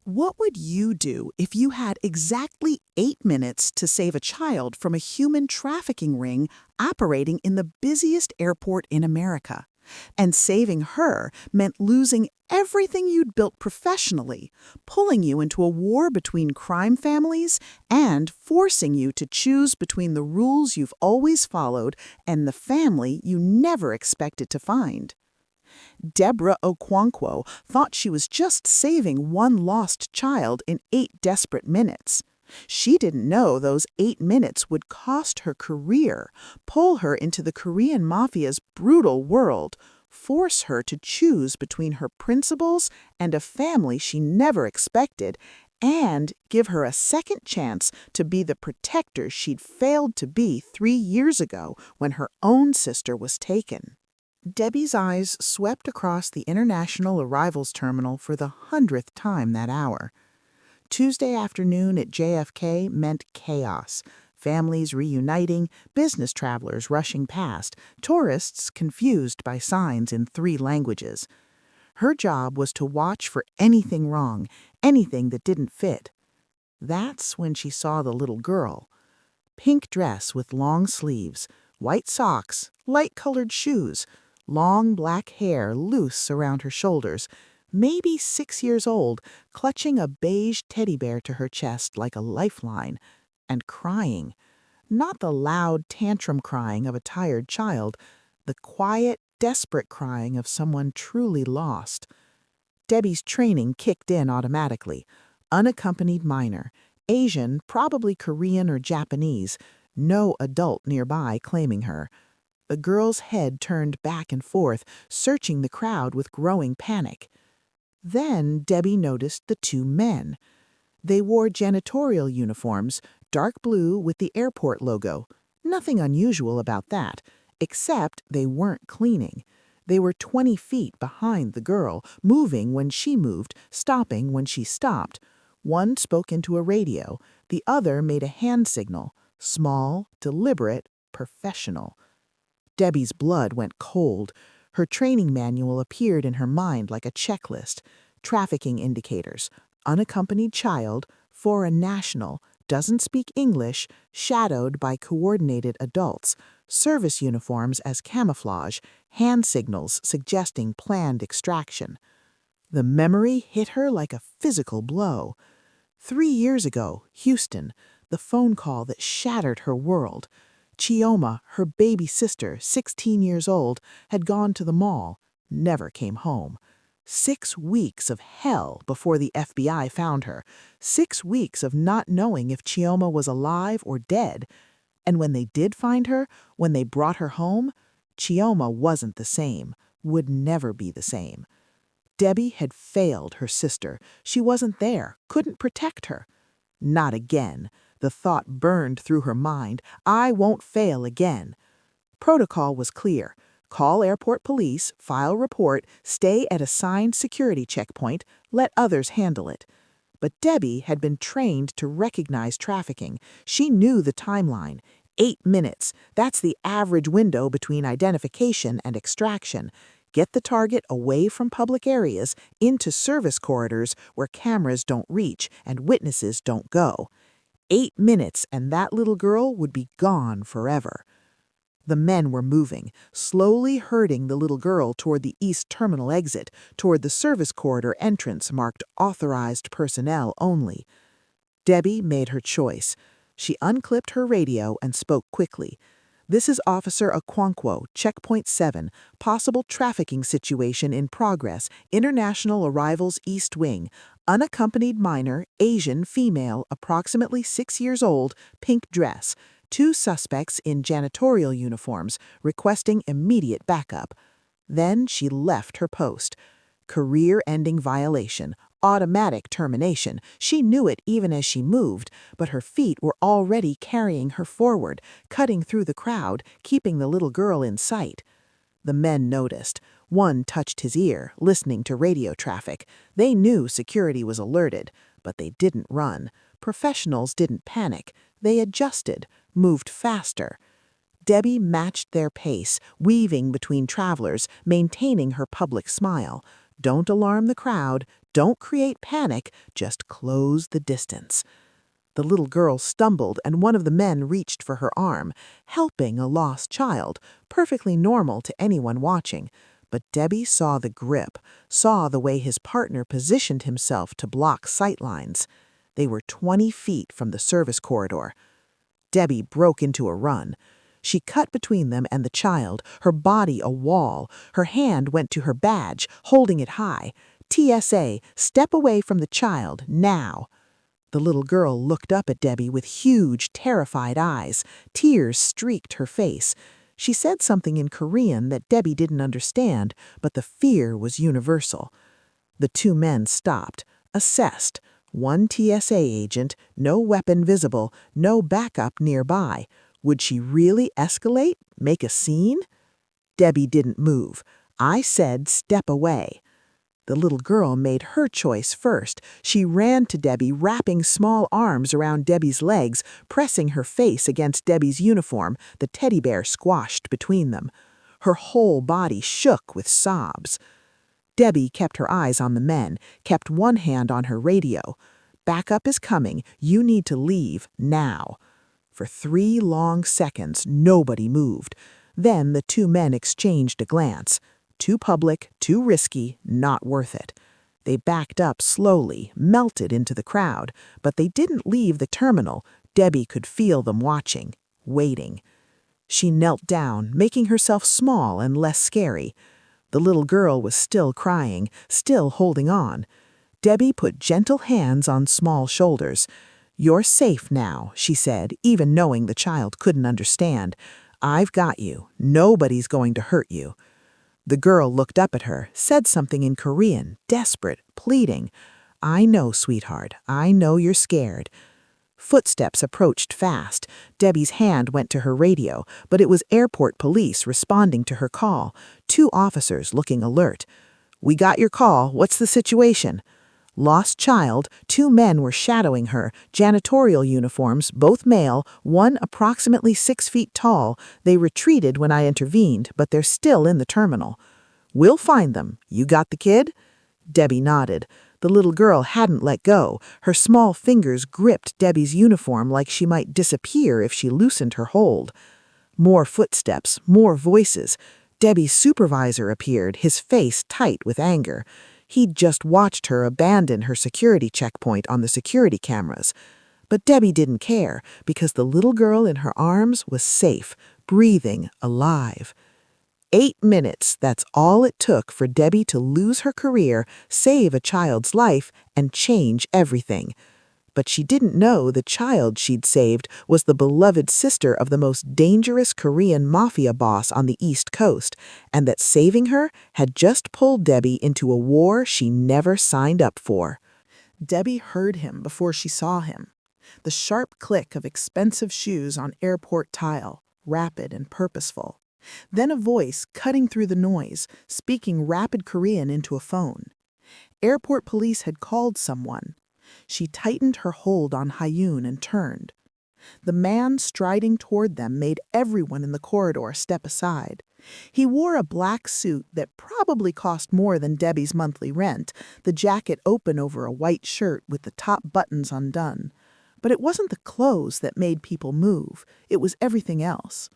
What would you do if you had exactly 8 minutes to save a child from a human trafficking ring operating in the busiest airport in America? And saving her meant losing everything you'd built professionally, pulling you into a war between crime families, and forcing you to choose between the rules you've always followed and the family you never expected to find. Deborah Okwonkwo thought she was just saving one lost child in 8 desperate minutes. She didn't know those 8 minutes would cost her career, pull her into the Korean mafia's brutal world, force her to choose between her principles and a family she never expected, and give her a second chance to be the protector she'd failed to be 3 years ago when her own sister was taken. Debbie's eyes swept across the international arrivals terminal for the 100th time that hour. Tuesday afternoon at JFK meant chaos. Families reuniting, business travelers rushing past, tourists confused by signs in 3 languages. Her job was to watch for anything wrong, anything that didn't fit. That's when she saw the little girl. Pink dress with long sleeves, white socks, light-colored shoes, long black hair loose around her shoulders, maybe 6 years old, clutching a beige teddy bear to her chest like a lifeline, and crying. Not the loud tantrum crying of a tired child, the quiet, desperate crying of someone truly lost. Debbie's training kicked in automatically. Unaccompanied minor, Asian, probably Korean or Japanese, no adult nearby claiming her. The girl's head turned back and forth, searching the crowd with growing panic. Then Debbie noticed the 2 men. They wore janitorial uniforms, dark blue with the airport logo. Nothing unusual about that, except they weren't cleaning. They were 20 feet behind the girl, moving when she moved, stopping when she stopped. One spoke into a radio, the other made a hand signal, small, deliberate, professional. Debbie's blood went cold. Her training manual appeared in her mind like a checklist. Trafficking indicators. Unaccompanied child, foreign national, doesn't speak English, shadowed by coordinated adults. Service uniforms as camouflage, hand signals suggesting planned extraction. The memory hit her like a physical blow. 3 years ago, Houston, the phone call that shattered her world. Chioma, her baby sister, 16 years old, had gone to the mall, never came home. 6 weeks of hell before the FBI found her. 6 weeks of not knowing if Chioma was alive or dead. And when they did find her, when they brought her home, Chioma wasn't the same, would never be the same. Debbie had failed her sister. She wasn't there, couldn't protect her. Not again. The thought burned through her mind. I won't fail again. Protocol was clear. Call airport police, file report, stay at assigned security checkpoint, let others handle it. But Debbie had been trained to recognize trafficking. She knew the timeline. 8 minutes. That's the average window between identification and extraction. Get the target away from public areas, into service corridors where cameras don't reach and witnesses don't go. 8 minutes and that little girl would be gone forever. The men were moving, slowly herding the little girl toward the east terminal exit, toward the service corridor entrance marked authorized personnel only. Debbie made her choice. She unclipped her radio and spoke quickly. This is Officer Okwonkwo, Checkpoint 7, possible trafficking situation in progress, International Arrivals East Wing, unaccompanied minor, Asian, female, approximately 6 years old, pink dress, 2 suspects in janitorial uniforms, requesting immediate backup. Then she left her post. Career-ending violation, automatic termination. She knew it even as she moved, but her feet were already carrying her forward, cutting through the crowd, keeping the little girl in sight. The men noticed. One touched his ear, listening to radio traffic. They knew security was alerted, but they didn't run. Professionals didn't panic. They adjusted, moved faster. Debbie matched their pace, weaving between travelers, maintaining her public smile. Don't alarm the crowd, Don't create panic, just close the distance. The little girl stumbled and one of the men reached for her arm, helping a lost child, perfectly normal to anyone watching. But Debbie saw the grip, saw the way his partner positioned himself to block sightlines. They were 20 feet from the service corridor. Debbie broke into a run. She cut between them and the child, her body a wall. Her hand went to her badge, holding it high. TSA, step away from the child, now. The little girl looked up at Debbie with huge, terrified eyes. Tears streaked her face. She said something in Korean that Debbie didn't understand, but the fear was universal. The two men stopped, assessed. One TSA agent, no weapon visible, no backup nearby. Would she really escalate, make a scene? Debbie didn't move. I said step away. The little girl made her choice first. She ran to Debbie, wrapping small arms around Debbie's legs, pressing her face against Debbie's uniform, the teddy bear squashed between them. Her whole body shook with sobs. Debbie kept her eyes on the men, kept one hand on her radio. Backup is coming. You need to leave now. For 3 long seconds, nobody moved. Then the two men exchanged a glance. Too public, too risky, not worth it. They backed up slowly, melted into the crowd, but they didn't leave the terminal. Debbie could feel them watching, waiting. She knelt down, making herself small and less scary. The little girl was still crying, still holding on. Debbie put gentle hands on small shoulders. "You're safe now," she said, even knowing the child couldn't understand. "I've got you. Nobody's going to hurt you." The girl looked up at her, said something in Korean, desperate, pleading. "I know, sweetheart. I know you're scared." Footsteps approached fast. Debbie's hand went to her radio, but it was airport police responding to her call. 2 officers looking alert. "We got your call. What's the situation?" Lost child, 2 men were shadowing her, janitorial uniforms, both male, one approximately 6 feet tall. They retreated when I intervened, but they're still in the terminal. "We'll find them. You got the kid?" Debbie nodded. The little girl hadn't let go. Her small fingers gripped Debbie's uniform like she might disappear if she loosened her hold. More footsteps, more voices. Debbie's supervisor appeared, his face tight with anger. He'd just watched her abandon her security checkpoint on the security cameras. But Debbie didn't care, because the little girl in her arms was safe, breathing, alive. 8 minutes, that's all it took for Debbie to lose her career, save a child's life, and change everything. But she didn't know the child she'd saved was the beloved sister of the most dangerous Korean mafia boss on the East Coast, and that saving her had just pulled Debbie into a war she never signed up for. Debbie heard him before she saw him. The sharp click of expensive shoes on airport tile, rapid and purposeful. Then a voice cutting through the noise, speaking rapid Korean into a phone. Airport police had called someone. She tightened her hold on Hyun and turned. The man striding toward them made everyone in the corridor step aside. He wore a black suit that probably cost more than Debbie's monthly rent, the jacket open over a white shirt with the top buttons undone. But it wasn't the clothes that made people move, it was everything else.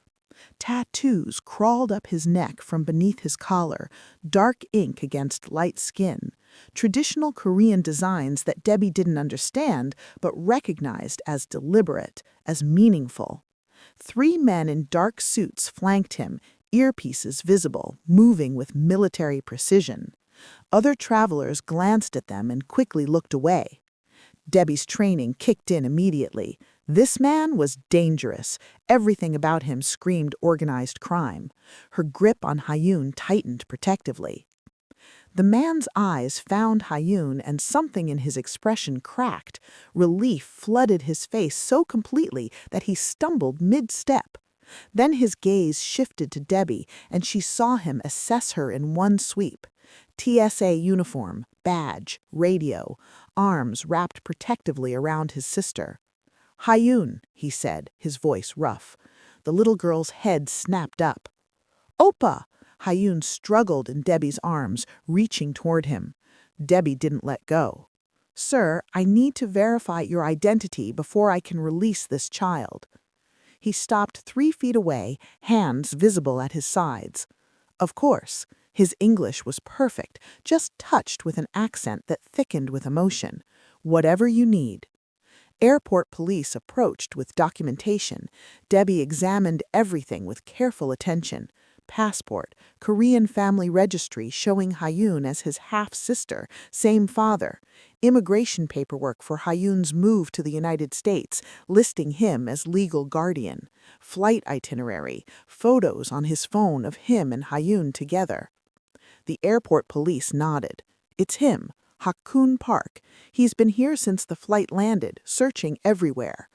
Tattoos crawled up his neck from beneath his collar, dark ink against light skin. Traditional Korean designs that Debbie didn't understand, but recognized as deliberate, as meaningful. 3 men in dark suits flanked him, earpieces visible, moving with military precision. Other travelers glanced at them and quickly looked away. Debbie's training kicked in immediately. This man was dangerous. Everything about him screamed organized crime. Her grip on Hyun tightened protectively. The man's eyes found Hyun, and something in his expression cracked. Relief flooded his face so completely that he stumbled mid-step. Then his gaze shifted to Debbie, and she saw him assess her in one sweep. TSA uniform, badge, radio, arms wrapped protectively around his sister. "Hyun," he said, his voice rough. The little girl's head snapped up. "Oppa!" Hyun struggled in Debbie's arms, reaching toward him. Debbie didn't let go. "Sir, I need to verify your identity before I can release this child." He stopped 3 feet away, hands visible at his sides. Of course, his English was perfect, just touched with an accent that thickened with emotion. "Whatever you need." Airport police approached with documentation. Debbie examined everything with careful attention. Passport, Korean family registry showing Hyun as his half-sister, same father. Immigration paperwork for Hyun's move to the United States, listing him as legal guardian. Flight itinerary, photos on his phone of him and Hyun together. The airport police nodded. "It's him, Hakun Park. He's been here since the flight landed, searching everywhere."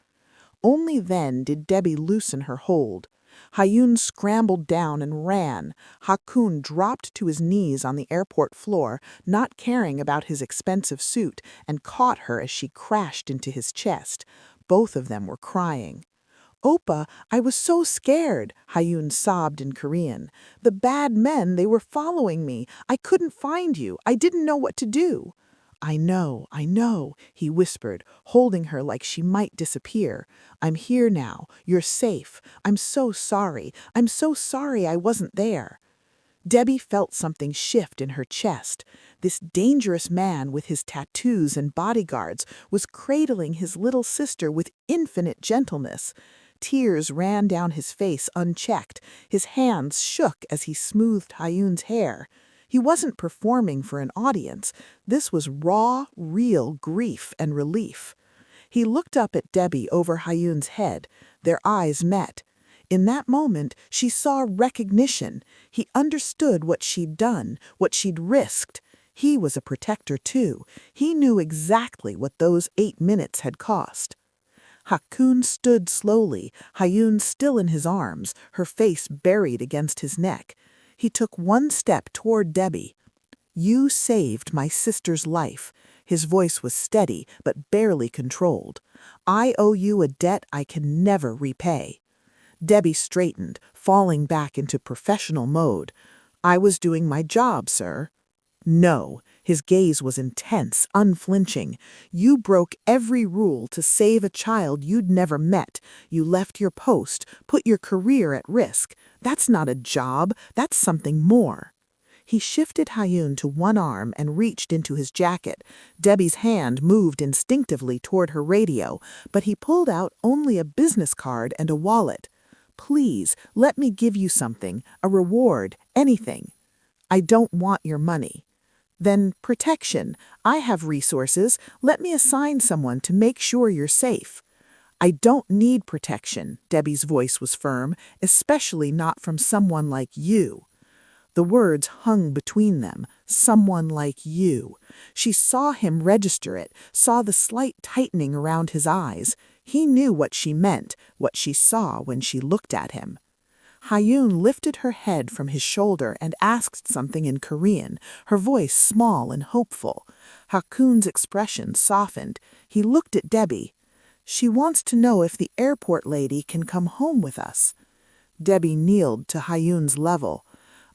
Only then did Debbie loosen her hold. Hyun scrambled down and ran. Hakun dropped to his knees on the airport floor, not caring about his expensive suit, and caught her as she crashed into his chest. Both of them were crying. "Oppa, I was so scared," Hyun sobbed in Korean. "The bad men, they were following me. I couldn't find you. I didn't know what to do." I know," he whispered, holding her like she might disappear. "I'm here now. You're safe. I'm so sorry. I'm so sorry I wasn't there." Debbie felt something shift in her chest. This dangerous man with his tattoos and bodyguards was cradling his little sister with infinite gentleness. Tears ran down his face unchecked. His hands shook as he smoothed Hyun's hair. He wasn't performing for an audience. This was raw, real grief and relief. He looked up at Debbie over Hyun's head. Their eyes met. In that moment, she saw recognition. He understood what she'd done, what she'd risked. He was a protector too. He knew exactly what those 8 minutes had cost. Hakun stood slowly, Hyun still in his arms, her face buried against his neck. He took one step toward Debbie. "You saved my sister's life." His voice was steady, but barely controlled. "I owe you a debt I can never repay." Debbie straightened, falling back into professional mode. "I was doing my job, sir." "No." His gaze was intense, unflinching. "You broke every rule to save a child you'd never met. You left your post, put your career at risk. That's not a job, that's something more." He shifted Hyun to one arm and reached into his jacket. Debbie's hand moved instinctively toward her radio, but he pulled out only a business card and a wallet. "Please, let me give you something, a reward, anything." "I don't want your money." "Then protection. I have resources. Let me assign someone to make sure you're safe." "I don't need protection," Debbie's voice was firm, "especially not from someone like you." The words hung between them, "someone like you." She saw him register it, saw the slight tightening around his eyes. He knew what she meant, what she saw when she looked at him. Hyun lifted her head from his shoulder and asked something in Korean, her voice small and hopeful. Hakun's expression softened. He looked at Debbie. "She wants to know if the airport lady can come home with us." Debbie kneeled to Hyun's level.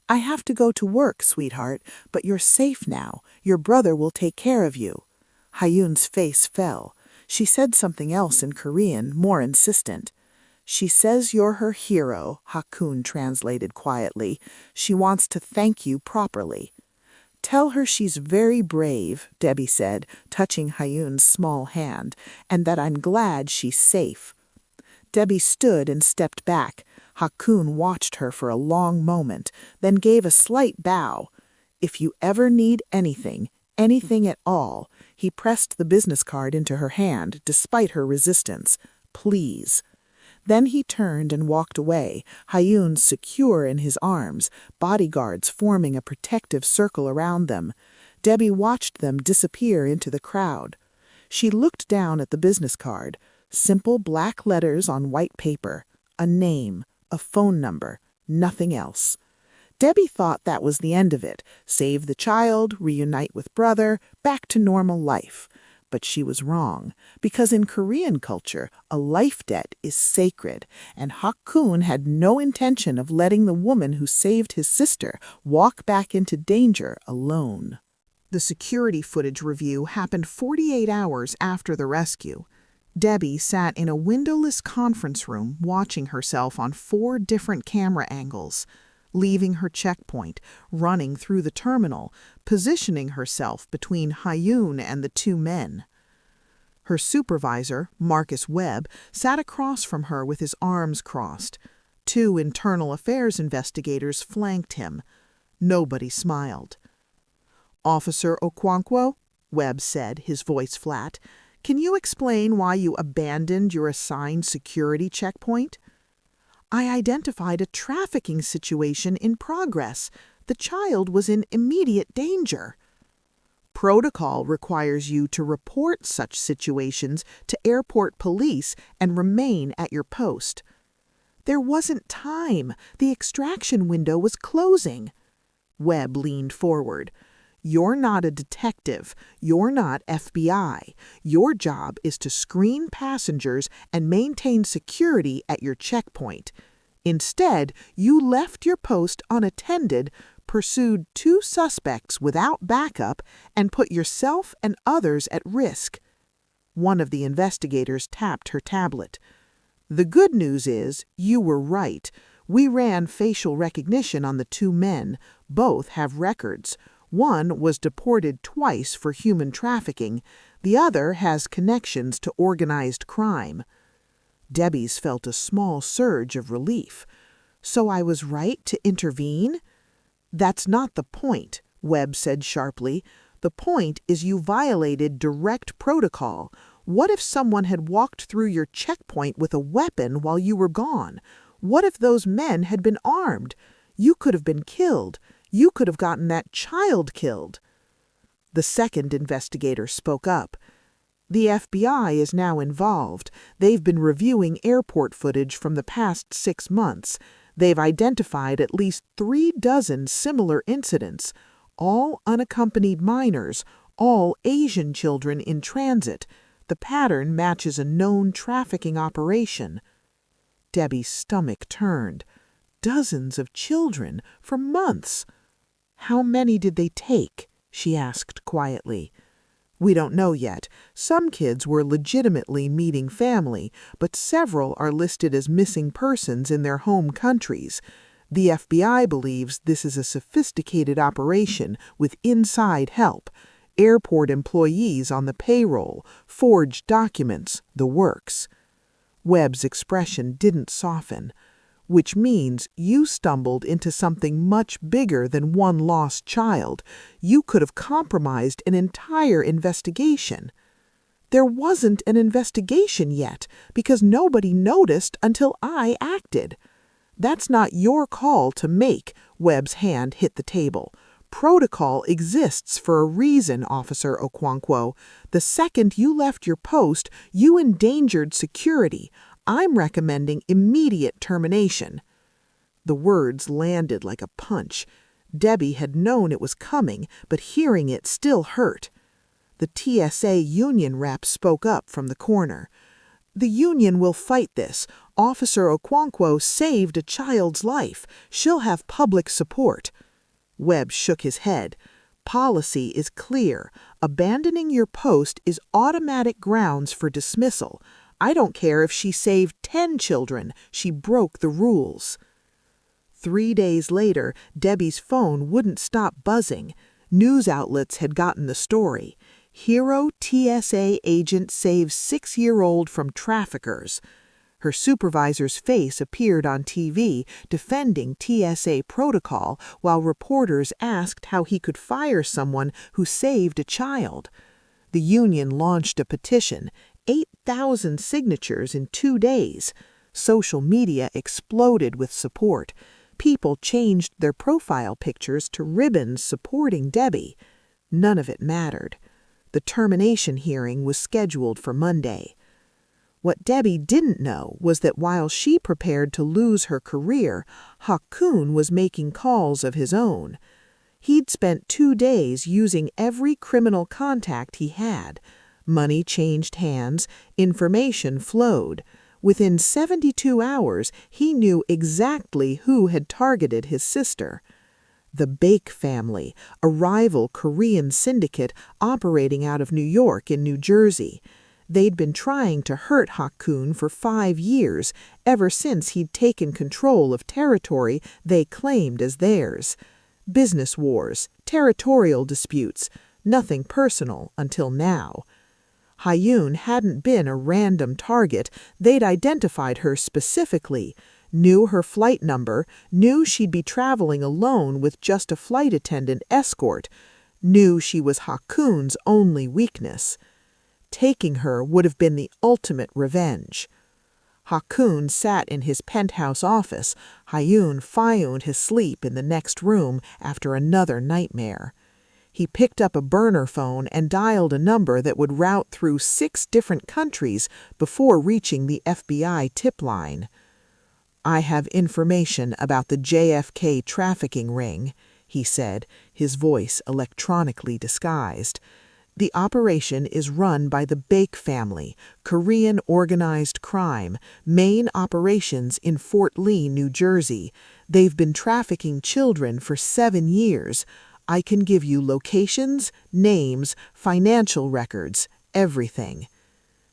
"I have to go to work, sweetheart, but you're safe now. Your brother will take care of you." Hyun's face fell. She said something else in Korean, more insistent. "She says you're her hero," Hakun translated quietly. "She wants to thank you properly." "Tell her she's very brave," Debbie said, touching Hyun's small hand, "and that I'm glad she's safe." Debbie stood and stepped back. Hakun watched her for a long moment, then gave a slight bow. "If you ever need anything, anything at all," he pressed the business card into her hand, despite her resistance. "Please." Then he turned and walked away, Hyun secure in his arms, bodyguards forming a protective circle around them. Debbie watched them disappear into the crowd. She looked down at the business card. Simple black letters on white paper. A name, a phone number, nothing else. Debbie thought that was the end of it. Save the child, reunite with brother, back to normal life. But she was wrong, because in Korean culture, a life debt is sacred, and Hakun had no intention of letting the woman who saved his sister walk back into danger alone. The security footage review happened 48 hours after the rescue. Debbie sat in a windowless conference room watching herself on 4 different camera angles, leaving her checkpoint, running through the terminal, positioning herself between Hyun and the 2 men. Her supervisor, Marcus Webb, sat across from her with his arms crossed. 2 internal affairs investigators flanked him. Nobody smiled. "Officer Okwonkwo," Webb said, his voice flat, "can you explain why you abandoned your assigned security checkpoint?" "I identified a trafficking situation in progress. The child was in immediate danger." "Protocol requires you to report such situations to airport police and remain at your post." "There wasn't time. The extraction window was closing." Webb leaned forward. "You're not a detective. You're not FBI. Your job is to screen passengers and maintain security at your checkpoint. Instead, you left your post unattended, pursued 2 suspects without backup, and put yourself and others at risk." One of the investigators tapped her tablet. "The good news is, you were right. We ran facial recognition on the 2 men. Both have records. One was deported twice for human trafficking. The other has connections to organized crime." Debbie's felt a small surge of relief. "So I was right to intervene?" "That's not the point," Webb said sharply. "The point is you violated direct protocol. What if someone had walked through your checkpoint with a weapon while you were gone? What if those men had been armed? You could have been killed. You could have gotten that child killed." The second investigator spoke up. "The FBI is now involved. They've been reviewing airport footage from the past 6 months. They've identified at least 3 dozen similar incidents, all unaccompanied minors, all Asian children in transit. The pattern matches a known trafficking operation." Debbie's stomach turned. Dozens of children, for months. "How many did they take?" she asked quietly. "We don't know yet. Some kids were legitimately meeting family, but several are listed as missing persons in their home countries. The FBI believes this is a sophisticated operation with inside help. Airport employees on the payroll, forged documents, the works." Webb's expression didn't soften. "Which means you stumbled into something much bigger than one lost child. You could have compromised an entire investigation." "There wasn't an investigation yet, because nobody noticed until I acted." "That's not your call to make," Webb's hand hit the table. "Protocol exists for a reason, Officer Okwonkwo. The second you left your post, you endangered security. I'm recommending immediate termination." The words landed like a punch. Debbie had known it was coming, but hearing it still hurt. The TSA union rep spoke up from the corner. "The union will fight this. Officer Okwonkwo saved a child's life. She'll have public support." Webb shook his head. "Policy is clear. Abandoning your post is automatic grounds for dismissal. I don't care if she saved 10 children. She broke the rules." 3 days later, Debbie's phone wouldn't stop buzzing. News outlets had gotten the story. "Hero TSA agent saves 6-year-old from traffickers." Her supervisor's face appeared on TV, defending TSA protocol, while reporters asked how he could fire someone who saved a child. The union launched a petition, 8,000 signatures in 2 days. Social media exploded with support. People changed their profile pictures to ribbons supporting Debbie. None of it mattered. The termination hearing was scheduled for Monday. What Debbie didn't know was that while she prepared to lose her career, Hakun was making calls of his own. He'd spent 2 days using every criminal contact he had. Money changed hands, information flowed. Within 72 hours, he knew exactly who had targeted his sister. The Baek family, a rival Korean syndicate operating out of New York and New Jersey. They'd been trying to hurt Hakun for 5 years, ever since he'd taken control of territory they claimed as theirs. Business wars, territorial disputes, nothing personal until now. Hyun hadn't been a random target. They'd identified her specifically, knew her flight number, knew she'd be traveling alone with just a flight attendant escort, knew she was Hakun's only weakness. Taking her would have been the ultimate revenge. Hakun sat in his penthouse office. Hyun found his sleep in the next room after another nightmare. He picked up a burner phone and dialed a number that would route through 6 different countries before reaching the FBI tip line. "I have information about the JFK trafficking ring," he said, his voice electronically disguised. "The operation is run by the Baek family, Korean organized crime, main operations in Fort Lee, New Jersey. They've been trafficking children for 7 years. I can give you locations, names, financial records, everything."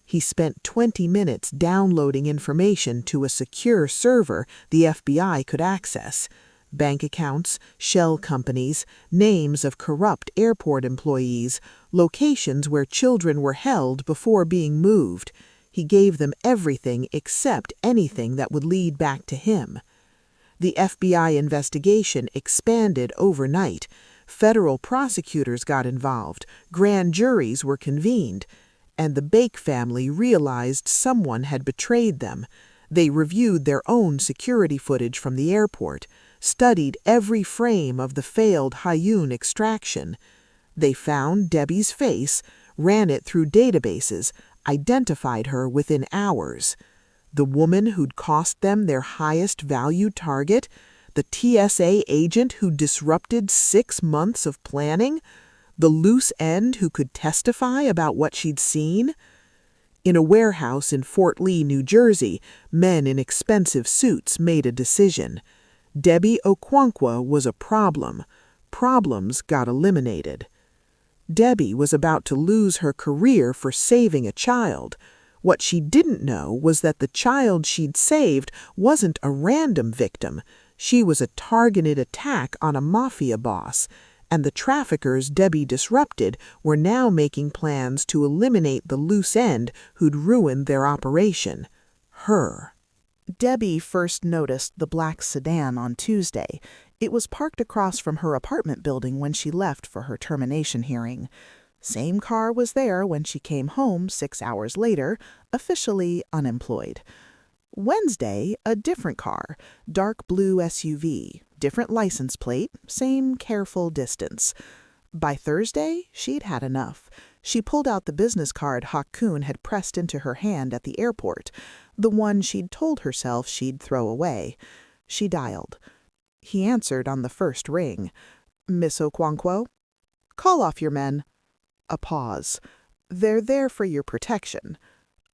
He spent 20 minutes downloading information to a secure server the FBI could access. Bank accounts, shell companies, names of corrupt airport employees, locations where children were held before being moved. He gave them everything except anything that would lead back to him. The FBI investigation expanded overnight. Federal prosecutors got involved, grand juries were convened, and the Baek family realized someone had betrayed them. They reviewed their own security footage from the airport, studied every frame of the failed Hyun extraction. They found Debbie's face, ran it through databases, identified her within hours. The woman who'd cost them their highest value target, the TSA agent who disrupted 6 months of planning, the loose end who could testify about what she'd seen. In a warehouse in Fort Lee, New Jersey, men in expensive suits made a decision. Debbie Okwonkwo was a problem. Problems got eliminated. Debbie was about to lose her career for saving a child. What she didn't know was that the child she'd saved wasn't a random victim. She was a targeted attack on a mafia boss, and the traffickers Debbie disrupted were now making plans to eliminate the loose end who'd ruined their operation. Her. Debbie first noticed the black sedan on Tuesday. It was parked across from her apartment building when she left for her termination hearing. Same car was there when she came home 6 hours later, officially unemployed. Wednesday, a different car, dark blue SUV, different license plate, same careful distance. By Thursday, she'd had enough. She pulled out the business card Hakun had pressed into her hand at the airport, the one she'd told herself she'd throw away. She dialed. He answered on the first ring. "Miss Okwonkwo?" "Call off your men." A pause. "They're there for your protection."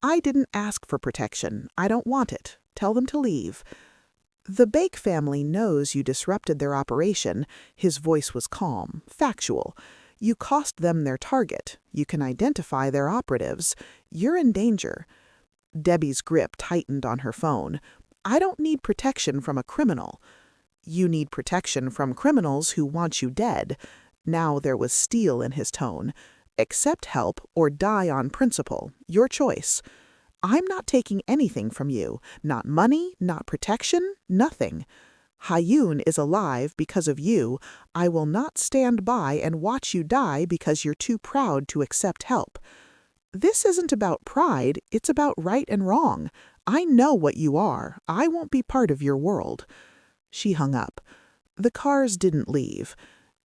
"I didn't ask for protection. I don't want it. Tell them to leave." "The Baek family knows you disrupted their operation." His voice was calm, factual. "You cost them their target. You can identify their operatives. You're in danger." Debbie's grip tightened on her phone. "I don't need protection from a criminal." "You need protection from criminals who want you dead." Now there was steel in his tone. "Accept help or die on principle. Your choice." "I'm not taking anything from you. Not money, not protection, nothing. Hyun is alive because of you. I will not stand by and watch you die because you're too proud to accept help." "This isn't about pride. It's about right and wrong. I know what you are. I won't be part of your world." She hung up. The cars didn't leave.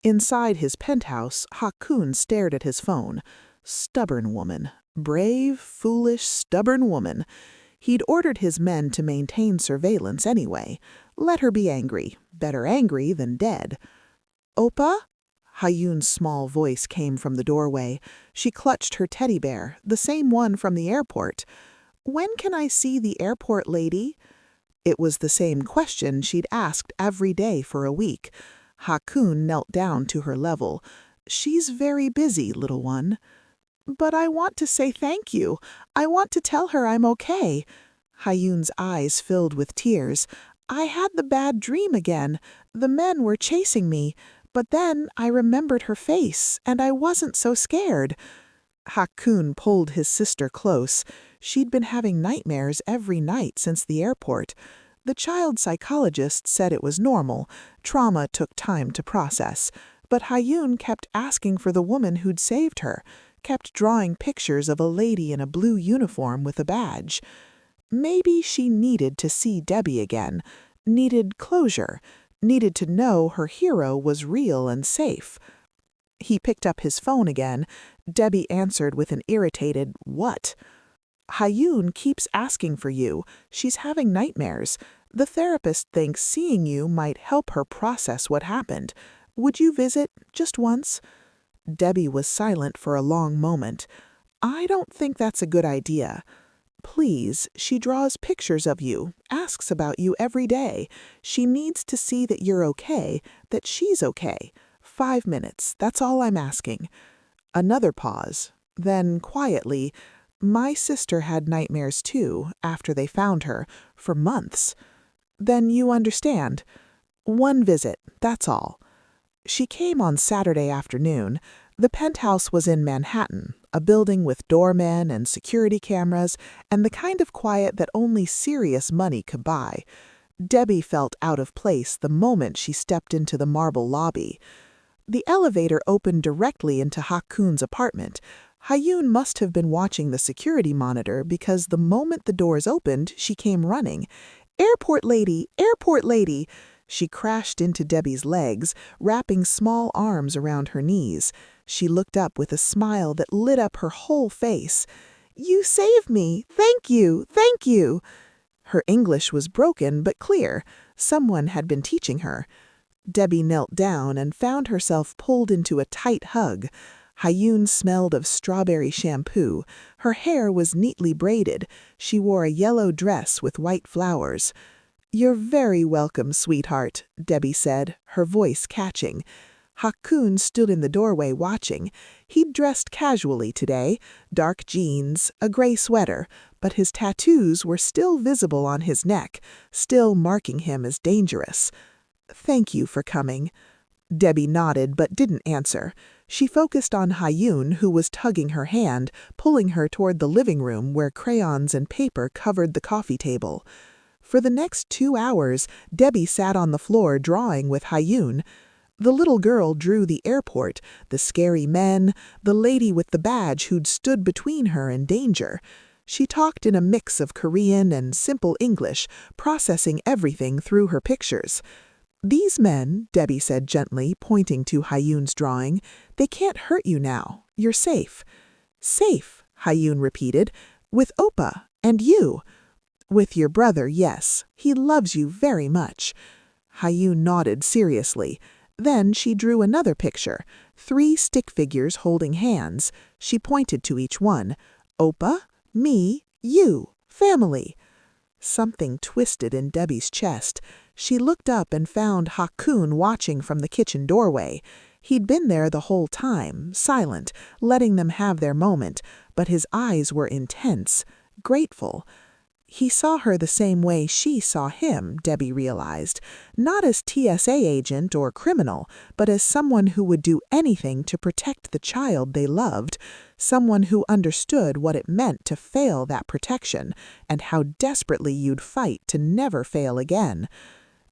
Inside his penthouse, Hakun stared at his phone. Stubborn woman. Brave, foolish, stubborn woman. He'd ordered his men to maintain surveillance anyway. Let her be angry. Better angry than dead. "Opa?" Hyun's small voice came from the doorway. She clutched her teddy bear, the same one from the airport. "When can I see the airport lady?" It was the same question she'd asked every day for a week. Hakun knelt down to her level. "She's very busy, little one." "But I want to say thank you. I want to tell her I'm okay." Hayun's eyes filled with tears. "I had the bad dream again. The men were chasing me. But then I remembered her face, and I wasn't so scared." Hakun pulled his sister close. She'd been having nightmares every night since the airport. The child psychologist said it was normal. Trauma took time to process. But Hayun kept asking for the woman who'd saved her, kept drawing pictures of a lady in a blue uniform with a badge. Maybe she needed to see Debbie again, needed closure, needed to know her hero was real and safe. He picked up his phone again. Debbie answered with an irritated, "What?" "Hayun keeps asking for you. She's having nightmares. The therapist thinks seeing you might help her process what happened. Would you visit, just once?" Debbie was silent for a long moment. "I don't think that's a good idea." "Please, she draws pictures of you, asks about you every day. She needs to see that you're okay, that she's okay. 5 minutes, that's all I'm asking." Another pause. Then, quietly, "My sister had nightmares too, after they found her, for months." "Then you understand." "1 visit, that's all." She came on Saturday afternoon. The penthouse was in Manhattan, a building with doormen and security cameras, and the kind of quiet that only serious money could buy. Debbie felt out of place the moment she stepped into the marble lobby. The elevator opened directly into Hakun's apartment. Hayun must have been watching the security monitor because the moment the doors opened, she came running. "Airport lady! Airport lady!" She crashed into Debbie's legs, wrapping small arms around her knees. She looked up with a smile that lit up her whole face. "You saved me! Thank you! Thank you!" Her English was broken but clear. Someone had been teaching her. Debbie knelt down and found herself pulled into a tight hug. Hayun smelled of strawberry shampoo. Her hair was neatly braided. She wore a yellow dress with white flowers. "You're very welcome, sweetheart," Debbie said, her voice catching. Hakun stood in the doorway watching. He'd dressed casually today, dark jeans, a gray sweater, but his tattoos were still visible on his neck, still marking him as dangerous. "Thank you for coming." Debbie nodded but didn't answer. She focused on Hayun, who was tugging her hand, pulling her toward the living room where crayons and paper covered the coffee table. For the next 2 hours, Debbie sat on the floor drawing with Hayun. The little girl drew the airport, the scary men, the lady with the badge who'd stood between her and danger. She talked in a mix of Korean and simple English, processing everything through her pictures. "These men," Debbie said gently, pointing to Hayun's drawing, "they can't hurt you now. You're safe." "Safe," Hayun repeated, "with Oppa and you." "With your brother, yes. He loves you very much." Hayun nodded seriously. Then she drew another picture, 3 stick figures holding hands. She pointed to each one. "Oppa, me, you, family." Something twisted in Debbie's chest. She looked up and found Hakun watching from the kitchen doorway. He'd been there the whole time, silent, letting them have their moment, but his eyes were intense, grateful. He saw her the same way she saw him, Debbie realized, not as TSA agent or criminal, but as someone who would do anything to protect the child they loved, someone who understood what it meant to fail that protection and how desperately you'd fight to never fail again.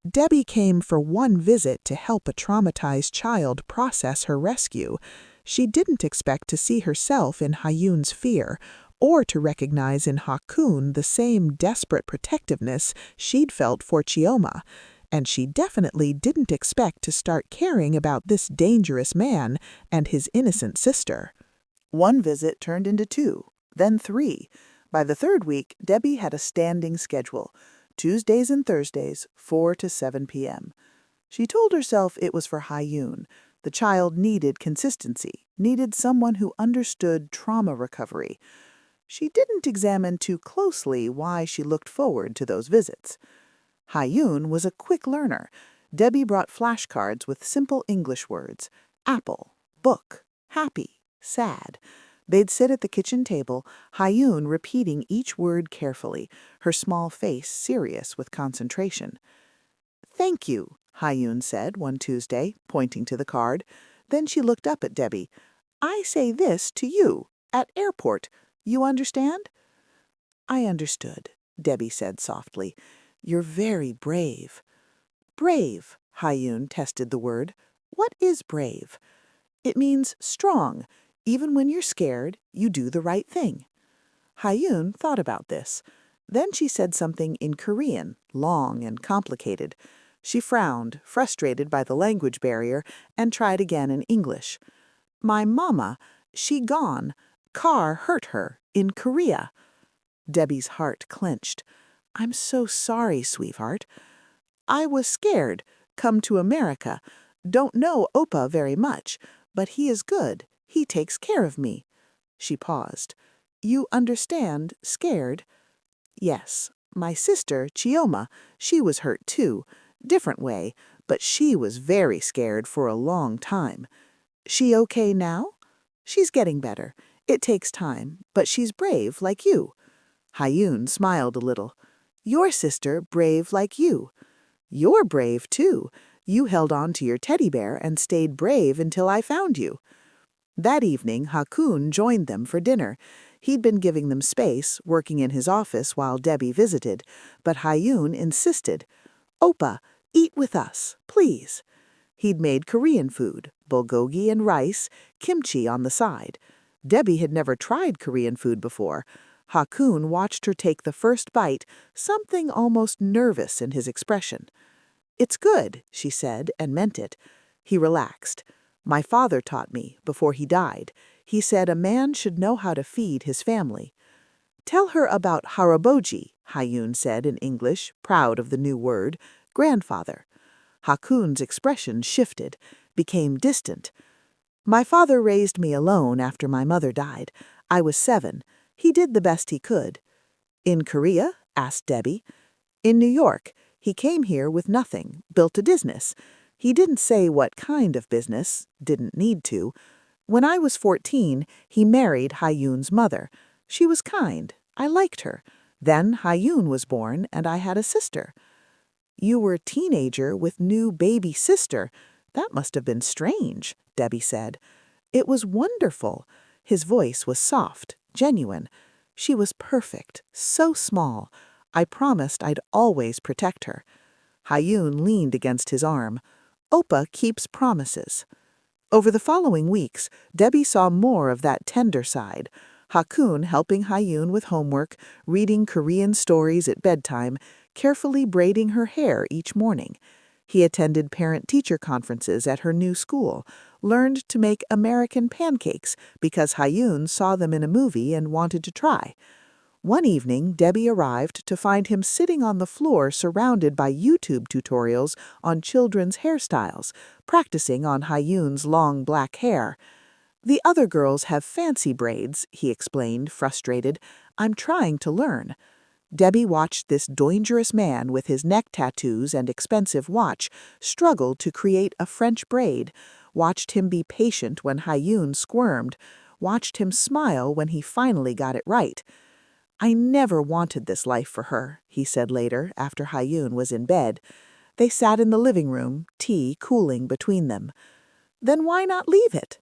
Debbie came for 1 visit to help a traumatized child process her rescue. She didn't expect to see herself in Hayun's fear, or to recognize in Hakun the same desperate protectiveness she'd felt for Chioma, and she definitely didn't expect to start caring about this dangerous man and his innocent sister. 1 visit turned into 2, then 3. By the 3rd week, Debbie had a standing schedule, Tuesdays and Thursdays, 4 to 7 p.m. She told herself it was for Hayun. The child needed consistency, needed someone who understood trauma recovery. She didn't examine too closely why she looked forward to those visits. Hayun was a quick learner. Debbie brought flashcards with simple English words: apple, book, happy, sad. They'd sit at the kitchen table, Hayun repeating each word carefully, her small face serious with concentration. "Thank you," Hayun said one Tuesday, pointing to the card. Then she looked up at Debbie. "I say this to you, at airport. You understand?" "I understood," Debbie said softly. "You're very brave." "Brave," Hayun tested the word. "What is brave?" "It means strong. Even when you're scared, you do the right thing." Hayun thought about this. Then she said something in Korean, long and complicated. She frowned, frustrated by the language barrier, and tried again in English. "My mama, she gone. Car hurt her, in Korea." Debbie's heart clenched. "I'm so sorry, sweetheart." "I was scared. Come to America. Don't know Opa very much, but he is good. He takes care of me." She paused. "You understand, scared?" "Yes. My sister, Chioma, she was hurt too. Different way, but she was very scared for a long time." "She okay now?" "She's getting better. It takes time, but she's brave like you." Hayun smiled a little. "Your sister brave like you." "You're brave too. You held on to your teddy bear and stayed brave until I found you." That evening, Hakun joined them for dinner. He'd been giving them space, working in his office while Debbie visited, but Hayun insisted. "Opa, eat with us, please." He'd made Korean food, bulgogi and rice, kimchi on the side. Debbie had never tried Korean food before. Hakun watched her take the first bite, something almost nervous in his expression. "It's good," she said, and meant it. He relaxed. "My father taught me, before he died. He said a man should know how to feed his family." "Tell her about haraboji," Hayun said in English, proud of the new word, grandfather. Hakun's expression shifted, became distant. "My father raised me alone after my mother died. I was 7. He did the best he could." "In Korea?" asked Debbie. "In New York. He came here with nothing, built a business. He didn't say what kind of business, didn't need to. When I was 14, he married Hayun's mother. She was kind. I liked her. Then Hayun was born, and I had a sister." "You were a teenager with new baby sister. That must have been strange," Debbie said. "It was wonderful." His voice was soft, genuine. "She was perfect, so small. I promised I'd always protect her." Hayun leaned against his arm. "Opa keeps promises." Over the following weeks, Debbie saw more of that tender side. Hakun helping Hayun with homework, reading Korean stories at bedtime, carefully braiding her hair each morning. He attended parent-teacher conferences at her new school, learned to make American pancakes because Hayun saw them in a movie and wanted to try. One evening, Debbie arrived to find him sitting on the floor surrounded by YouTube tutorials on children's hairstyles, practicing on Hayun's long black hair. "The other girls have fancy braids," he explained, frustrated. "I'm trying to learn." Debbie watched this dangerous man with his neck tattoos and expensive watch struggle to create a French braid, watched him be patient when Hayun squirmed, watched him smile when he finally got it right. "I never wanted this life for her," he said later, after Hayun was in bed. They sat in the living room, tea cooling between them. "Then why not leave it?"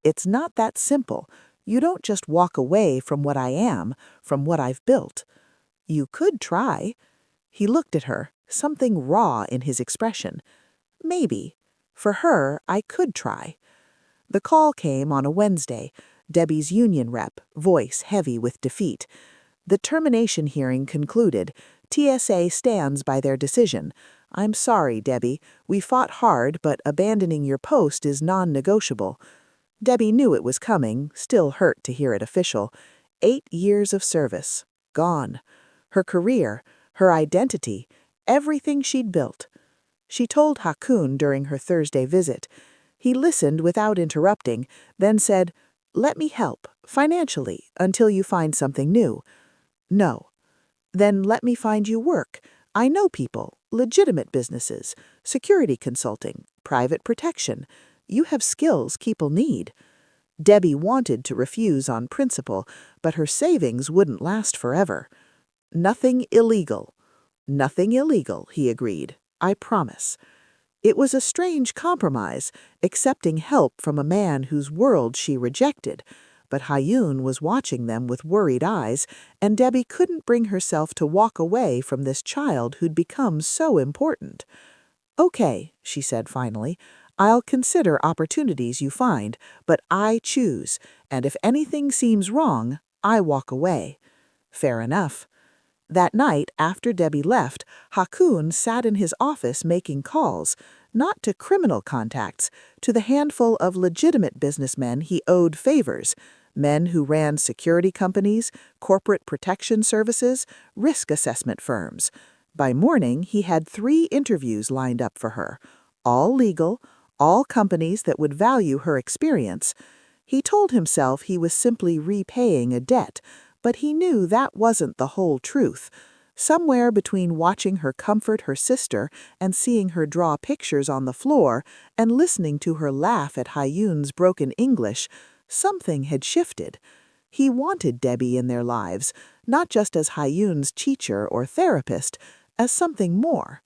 "It's not that simple. You don't just walk away from what I am, from what I've built." "You could try." He looked at her, something raw in his expression. "Maybe. For her, I could try." The call came on a Wednesday. Debbie's union rep, voice heavy with defeat. The termination hearing concluded. TSA stands by their decision. "I'm sorry, Debbie. We fought hard, but abandoning your post is non-negotiable." Debbie knew it was coming, still hurt to hear it official. 8 years of service. Gone. Her career, her identity, everything she'd built. She told Hakun during her Thursday visit. He listened without interrupting, then said, "Let me help, financially, until you find something new." "No." "Then let me find you work. I know people. legitimate businesses, security consulting, private protection. You have skills people need." Debbie wanted to refuse on principle, but her savings wouldn't last forever. "Nothing illegal." "Nothing illegal," he agreed. "I promise." It was a strange compromise, accepting help from a man whose world she rejected. But Hayun was watching them with worried eyes, and Debbie couldn't bring herself to walk away from this child who'd become so important. "Okay," she said finally, "I'll consider opportunities you find, but I choose, and if anything seems wrong, I walk away." Fair enough. That night, after Debbie left, Hakun sat in his office making calls, not to criminal contacts, to the handful of legitimate businessmen he owed favors, men who ran security companies, corporate protection services, risk assessment firms. By morning, he had 3 interviews lined up for her, all legal, all companies that would value her experience. He told himself he was simply repaying a debt, but he knew that wasn't the whole truth. Somewhere between watching her comfort her sister and seeing her draw pictures on the floor and listening to her laugh at Hayun's broken English, something had shifted. He wanted Debbie in their lives, not just as Hayun's teacher or therapist, as something more.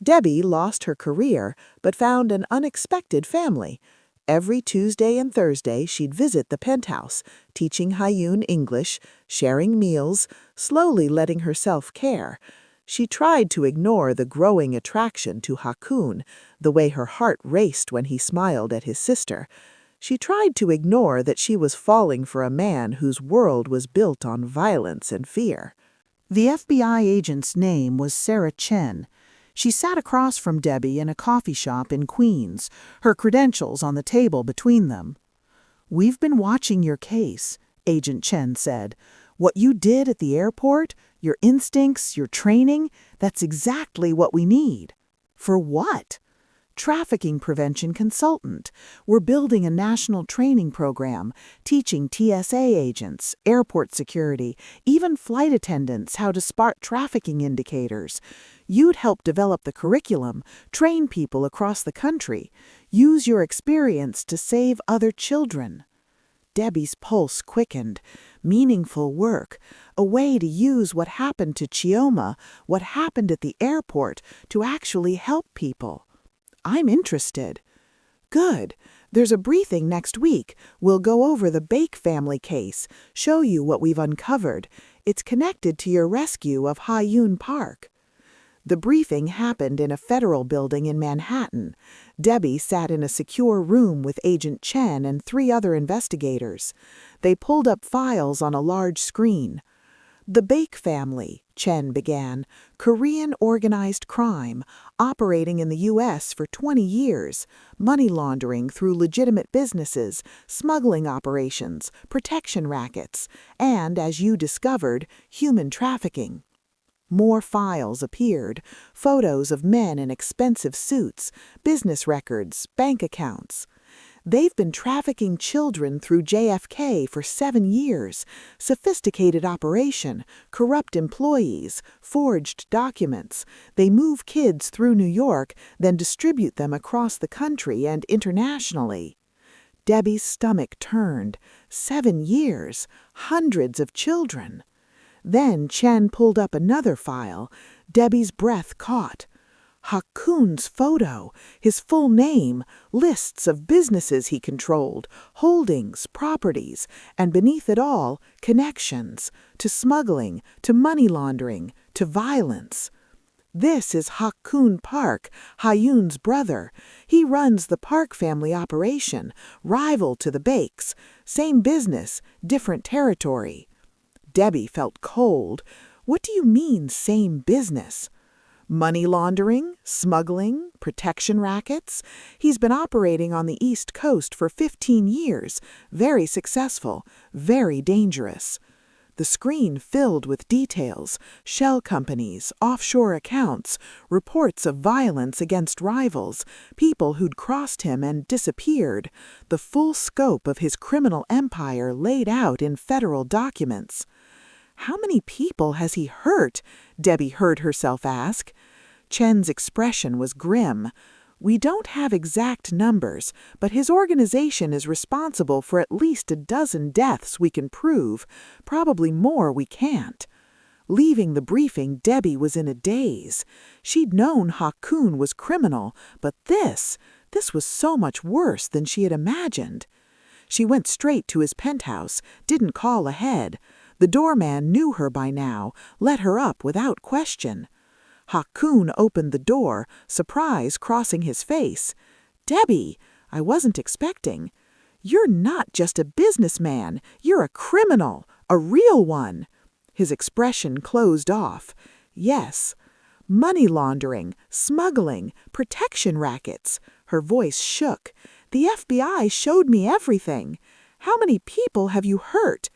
Debbie lost her career, but found an unexpected family. Every Tuesday and Thursday she'd visit the penthouse, teaching Hayun English, sharing meals, slowly letting herself care. She tried to ignore the growing attraction to Hakun, the way her heart raced when he smiled at his sister. She tried to ignore that she was falling for a man whose world was built on violence and fear. The FBI agent's name was Sarah Chen. She sat across from Debbie in a coffee shop in Queens, her credentials on the table between them. "We've been watching your case," Agent Chen said. "What you did at the airport, your instincts, your training, that's exactly what we need." "For what?" "Trafficking prevention consultant. We're building a national training program, teaching TSA agents, airport security, even flight attendants how to spot trafficking indicators. You'd help develop the curriculum, train people across the country, use your experience to save other children." Debbie's pulse quickened. Meaningful work, a way to use what happened to Chioma, what happened at the airport, to actually help people. "I'm interested." "Good. There's a briefing next week. We'll go over the Bake family case, show you what we've uncovered. It's connected to your rescue of Hayun Park." The briefing happened in a federal building in Manhattan. Debbie sat in a secure room with Agent Chen and 3 other investigators. They pulled up files on a large screen. "The Bake family," Chen began, "Korean organized crime, operating in the U.S. for 20 years, money laundering through legitimate businesses, smuggling operations, protection rackets, and, as you discovered, human trafficking." More files appeared, photos of men in expensive suits, business records, bank accounts. "They've been trafficking children through JFK for 7 years. Sophisticated operation, corrupt employees, forged documents. They move kids through New York, then distribute them across the country and internationally." Debbie's stomach turned. 7 years, hundreds of children. Then Chen pulled up another file. Debbie's breath caught. Hakun's photo, his full name, lists of businesses he controlled, holdings, properties, and beneath it all, connections to smuggling, to money laundering, to violence. "This is Hakun Park, Hayun's brother. He runs the Park family operation, rival to the Bakes. Same business, different territory." Debbie felt cold. "What do you mean, same business?" "Money laundering, smuggling, protection rackets. He's been operating on the East Coast for 15 years. Very successful, very dangerous." The screen filled with details, shell companies, offshore accounts, reports of violence against rivals, people who'd crossed him and disappeared, the full scope of his criminal empire laid out in federal documents. "How many people has he hurt?" Debbie heard herself ask. Chen's expression was grim. "We don't have exact numbers, but his organization is responsible for at least a dozen deaths we can prove, probably more we can't." Leaving the briefing, Debbie was in a daze. She'd known Ha-Kun was criminal, but this was so much worse than she had imagined. She went straight to his penthouse, didn't call ahead. The doorman knew her by now, let her up without question. Ha-Kun opened the door, surprise crossing his face. "Debbie, I wasn't expecting. You're not just a businessman, you're a criminal, a real one." His expression closed off. "Yes. Money laundering, smuggling, protection rackets." Her voice shook. "The FBI showed me everything. How many people have you hurt?"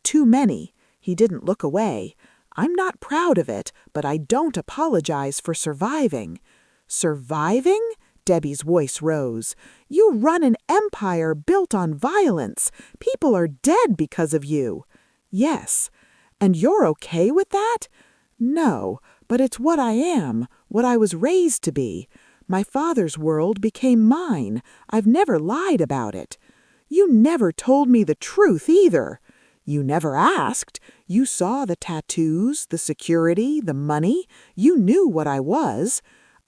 "Too many." He didn't look away. "I'm not proud of it, but I don't apologize for surviving." "Surviving?" Debbie's voice rose. "You run an empire built on violence. People are dead because of you." "Yes." "And you're okay with that?" "No, but it's what I am, what I was raised to be. My father's world became mine. I've never lied about it." "You never told me the truth either." "You never asked. You saw the tattoos, the security, the money. You knew what I was."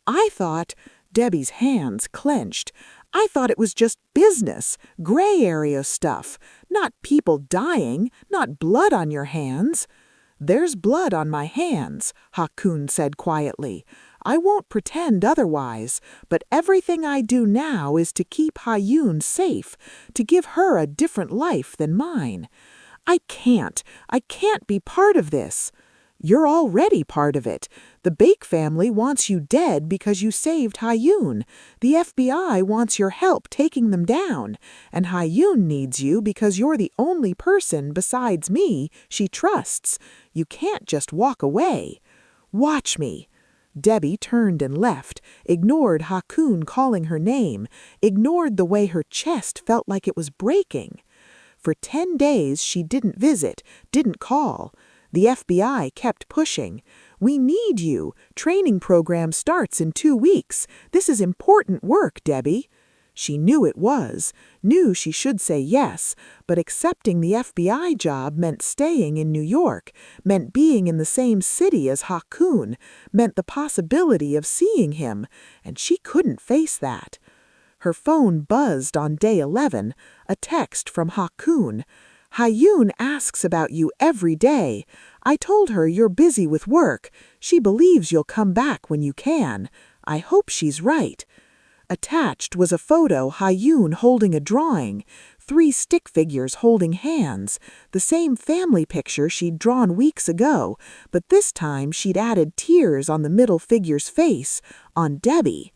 "I thought—" Debbie's hands clenched. "I thought it was just business, gray area stuff, not people dying, not blood on your hands." "There's blood on my hands," Ha-Kun said quietly. "I won't pretend otherwise, but everything I do now is to keep Ha-Yun safe, to give her a different life than mine. I can't be part of this." "You're already part of it. The Bake family wants you dead because you saved Ha-Yun. The FBI wants your help taking them down. And Ha-Yun needs you because you're the only person besides me she trusts. You can't just walk away. Watch me." Debbie turned and left, ignored Ha-Kun calling her name, ignored the way her chest felt like it was breaking. For 10 days she didn't visit, didn't call. The FBI kept pushing. "We need you. Training program starts in 2 weeks. This is important work, Debbie." She knew it was, knew she should say yes, but accepting the FBI job meant staying in New York, meant being in the same city as Ha-Kun, meant the possibility of seeing him, and she couldn't face that. Her phone buzzed on day 11, a text from Ha-Kun. "Ha-Yun asks about you every day. I told her you're busy with work. She believes you'll come back when you can. I hope she's right." Attached was a photo Ha-Yun holding a drawing, 3 stick figures holding hands, the same family picture she'd drawn weeks ago, but this time she'd added tears on the middle figure's face, on Debbie.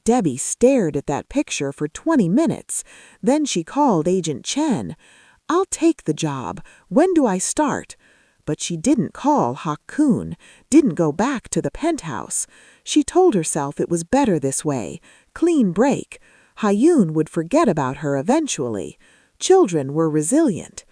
Debbie stared at that picture for 20 minutes. Then she called Agent Chen. "I'll take the job. When do I start?" But she didn't call Ha-Kun, didn't go back to the penthouse. She told herself it was better this way. Clean break. Ha-Yun would forget about her eventually. Children were resilient.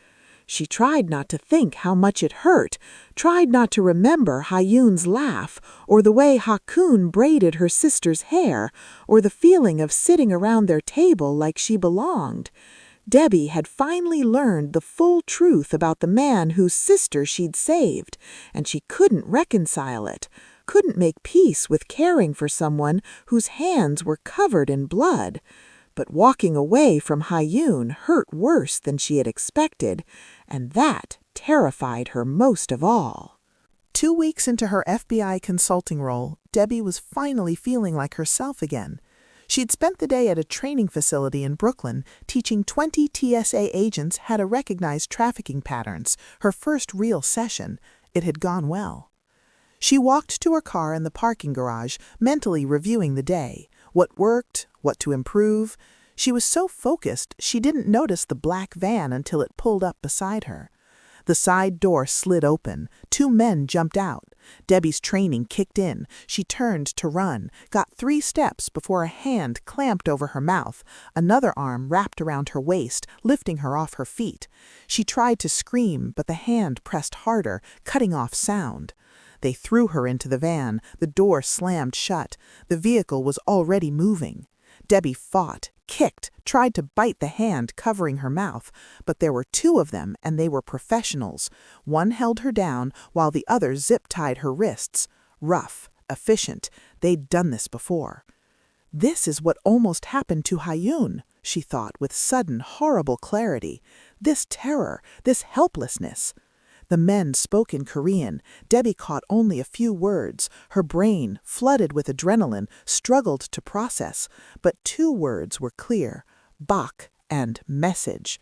She tried not to think how much it hurt, tried not to remember Ha-Yun's laugh, or the way Ha-Kun braided her sister's hair, or the feeling of sitting around their table like she belonged. Debbie had finally learned the full truth about the man whose sister she'd saved, and she couldn't reconcile it, couldn't make peace with caring for someone whose hands were covered in blood. But walking away from Ha-Yun hurt worse than she had expected, and that terrified her most of all. 2 weeks into her FBI consulting role, Debbie was finally feeling like herself again. She'd spent the day at a training facility in Brooklyn, teaching 20 TSA agents how to recognize trafficking patterns, her first real session. It had gone well. She walked to her car in the parking garage, mentally reviewing the day, what worked, what to improve. She was so focused she didn't notice the black van until it pulled up beside her. The side door slid open. 2 men jumped out. Debbie's training kicked in. She turned to run, got 3 steps before a hand clamped over her mouth, another arm wrapped around her waist, lifting her off her feet. She tried to scream, but the hand pressed harder, cutting off sound. They threw her into the van. The door slammed shut. The vehicle was already moving. Debbie fought, kicked, tried to bite the hand covering her mouth, but there were two of them and they were professionals. One held her down while the other zip-tied her wrists. Rough, efficient. They'd done this before. This is what almost happened to Hayun, she thought with sudden, horrible clarity. This terror, this helplessness. The men spoke in Korean. Debbie caught only a few words. Her brain, flooded with adrenaline, struggled to process. But two words were clear: bak and message.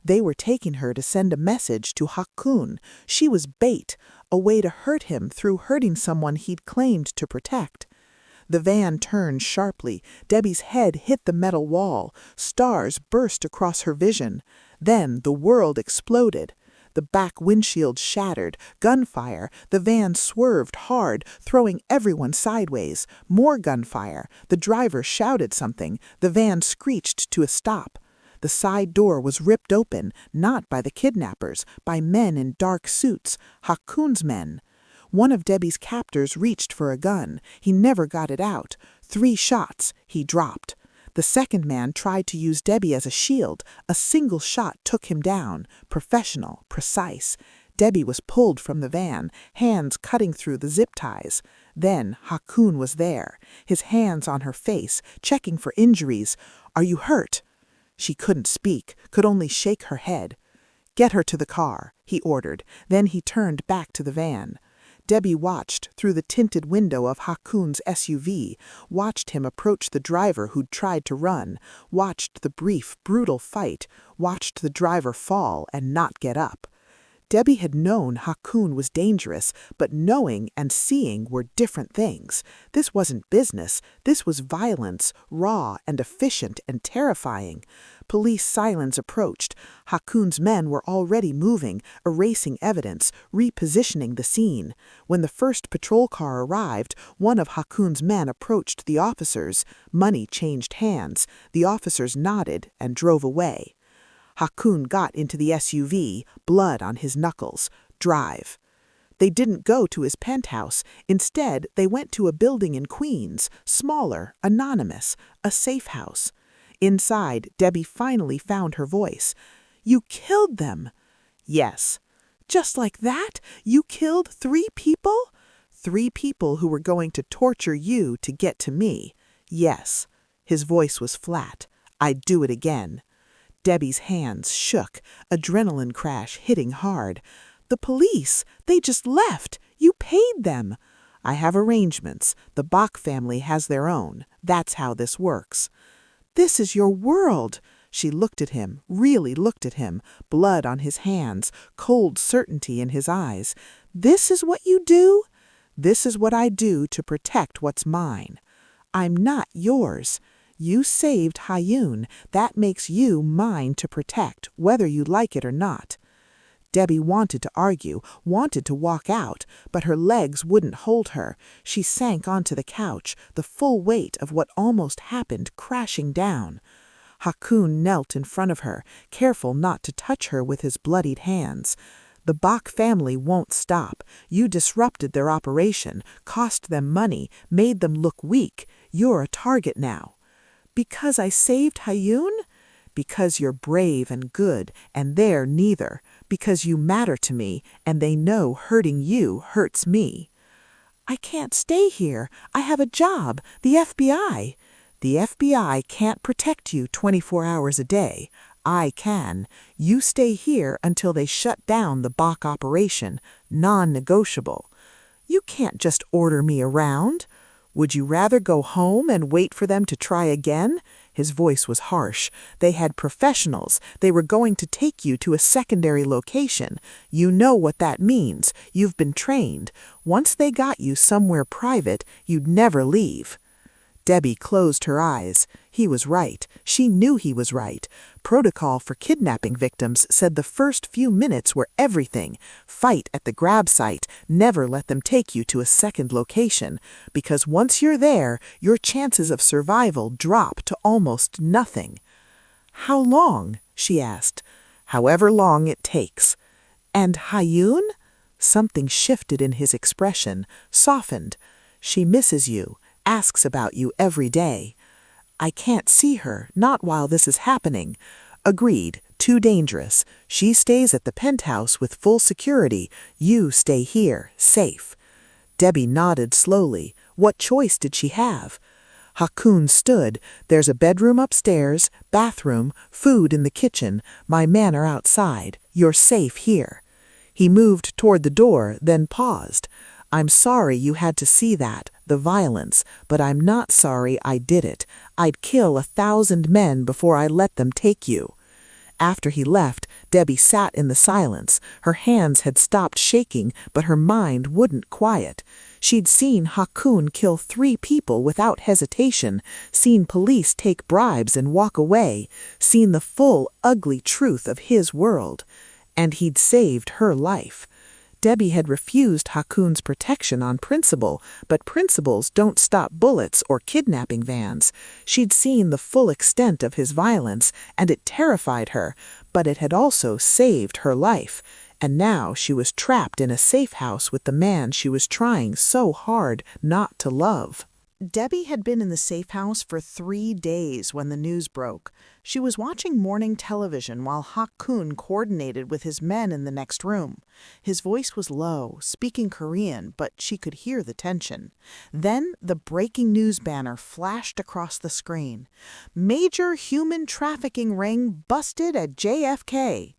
They were taking her to send a message to Hakun. She was bait, a way to hurt him through hurting someone he'd claimed to protect. The van turned sharply. Debbie's head hit the metal wall. Stars burst across her vision. Then the world exploded. The back windshield shattered. Gunfire. The van swerved hard, throwing everyone sideways. More gunfire. The driver shouted something. The van screeched to a stop. The side door was ripped open, not by the kidnappers, by men in dark suits, Hakun's men. One of Debbie's captors reached for a gun. He never got it out. 3 shots. He dropped. The second man tried to use Debbie as a shield. A single shot took him down. Professional, precise. Debbie was pulled from the van, hands cutting through the zip ties. Then Hakun was there, his hands on her face, checking for injuries. "Are you hurt?" She couldn't speak, could only shake her head. "Get her to the car," he ordered. Then he turned back to the van. Debbie watched through the tinted window of Hakun's SUV, watched him approach the driver who'd tried to run, watched the brief, brutal fight, watched the driver fall and not get up. Debbie had known Hakun was dangerous, but knowing and seeing were different things. This wasn't business. This was violence, raw and efficient and terrifying. Police sirens approached. Hakun's men were already moving, erasing evidence, repositioning the scene. When the first patrol car arrived, one of Hakun's men approached the officers. Money changed hands. The officers nodded and drove away. Hakun got into the SUV, blood on his knuckles. Drive. They didn't go to his penthouse. Instead, they went to a building in Queens, smaller, anonymous, a safe house. Inside, Debbie finally found her voice. "You killed them." "Yes." "Just like that? You killed 3 people?" "3 people who were going to torture you to get to me." "Yes." His voice was flat. "I'd do it again." Debbie's hands shook, adrenaline crash hitting hard. "The police, they just left. You paid them." "I have arrangements. The Bach family has their own. That's how this works." "This is your world." She looked at him, really looked at him, blood on his hands, cold certainty in his eyes. "This is what you do?" "This is what I do to protect what's mine." "I'm not yours." "You saved Hayun. That makes you mine to protect, whether you like it or not." Debbie wanted to argue, wanted to walk out, but her legs wouldn't hold her. She sank onto the couch, the full weight of what almost happened crashing down. Hakun knelt in front of her, careful not to touch her with his bloodied hands. "The Bach family won't stop. You disrupted their operation, cost them money, made them look weak. You're a target now." "Because I saved Hayun?" "Because you're brave and good, and they're neither. Because you matter to me, and they know hurting you hurts me." "I can't stay here. I have a job. The FBI." "The FBI can't protect you 24 hours a day. I can. You stay here until they shut down the Bach operation. Non-negotiable." "You can't just order me around." "Would you rather go home and wait for them to try again?" His voice was harsh. "They had professionals. They were going to take you to a secondary location. You know what that means. You've been trained. Once they got you somewhere private, you'd never leave." Debbie closed her eyes. He was right. She knew he was right. Protocol for kidnapping victims said the first few minutes were everything. Fight at the grab site. Never let them take you to a second location. Because once you're there, your chances of survival drop to almost nothing. "How long?" she asked. "However long it takes." "And Hayun?" Something shifted in his expression, softened. She misses you, asks about you every day. I can't see her, not while this is happening. Agreed, too dangerous. She stays at the penthouse with full security. You stay here, safe. Debbie nodded slowly. What choice did she have? Hakoon stood. There's a bedroom upstairs, bathroom, food in the kitchen. My men are outside. You're safe here. He moved toward the door, then paused. I'm sorry you had to see that, the violence, but I'm not sorry I did it. I'd kill 1,000 men before I let them take you. After he left, Debbie sat in the silence. Her hands had stopped shaking, but her mind wouldn't quiet. She'd seen Hakoon kill 3 people without hesitation, seen police take bribes and walk away, seen the full, ugly truth of his world. And he'd saved her life. Debbie had refused Hakoon's protection on principle, but principles don't stop bullets or kidnapping vans. She'd seen the full extent of his violence, and it terrified her, but it had also saved her life. And now she was trapped in a safe house with the man she was trying so hard not to love. Debbie had been in the safe house for 3 days when the news broke. She was watching morning television while Hakoon coordinated with his men in the next room. His voice was low, speaking Korean, but she could hear the tension. Then the breaking news banner flashed across the screen. Major human trafficking ring busted at JFK.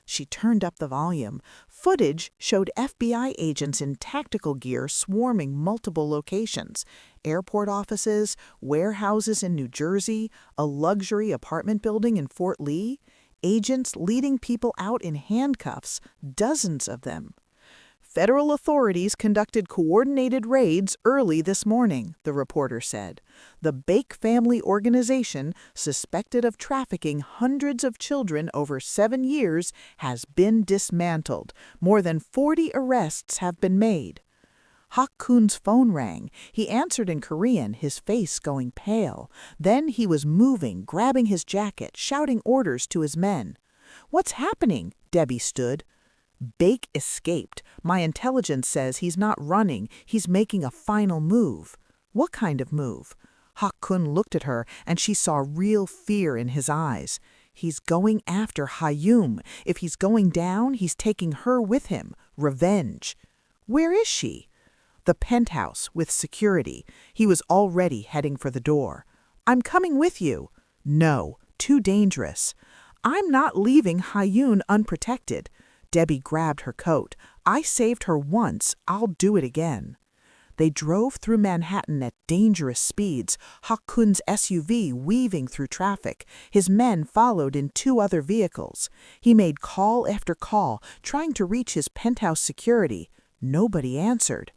She turned up the volume. Footage showed FBI agents in tactical gear swarming multiple locations: airport offices, warehouses in New Jersey, a luxury apartment building in Fort Lee. Agents leading people out in handcuffs, dozens of them. Federal authorities conducted coordinated raids early this morning, the reporter said. The Bake Family Organization, suspected of trafficking hundreds of children over 7 years, has been dismantled. More than 40 arrests have been made. Hakoon's phone rang. He answered in Korean, his face going pale. Then he was moving, grabbing his jacket, shouting orders to his men. What's happening? Debbie stood. Bake escaped. My intelligence says he's not running. He's making a final move. What kind of move? Hakoon looked at her, and she saw real fear in his eyes. He's going after Hayum. If he's going down, he's taking her with him. Revenge. Where is she? The penthouse, with security. He was already heading for the door. I'm coming with you. No, too dangerous. I'm not leaving Hayun unprotected. Debbie grabbed her coat. I saved her once. I'll do it again. They drove through Manhattan at dangerous speeds, Hakoon's SUV weaving through traffic. His men followed in 2 other vehicles. He made call after call, trying to reach his penthouse security. Nobody answered.